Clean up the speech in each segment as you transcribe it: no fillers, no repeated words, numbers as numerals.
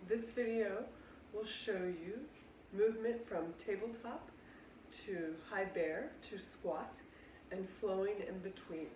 This video will show you movement from tabletop to high bear to squat and flowing in between.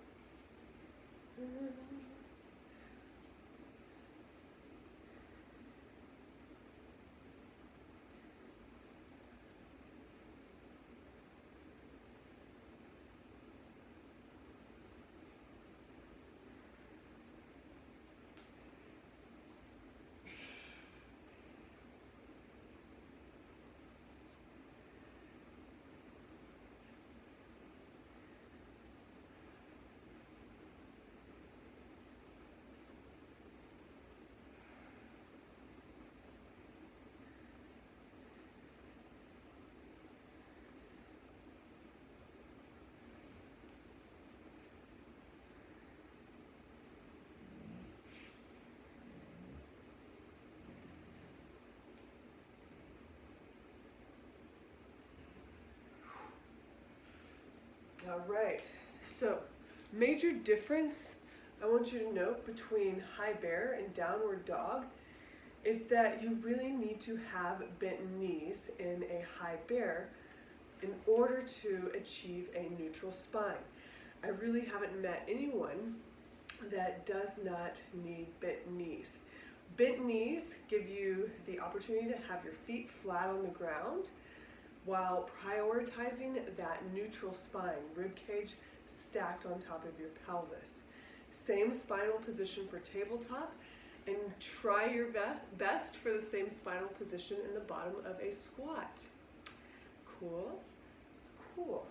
All right, so major difference I want you to note between high bear and downward dog is that you really need to have bent knees in a high bear in order to achieve a neutral spine. I really haven't met anyone that does not need bent knees. Bent knees give you the opportunity to have your feet flat on the ground while prioritizing that neutral spine, rib cage stacked on top of your pelvis. Same spinal position for tabletop, and try your best for the same spinal position in the bottom of a squat. Cool? Cool.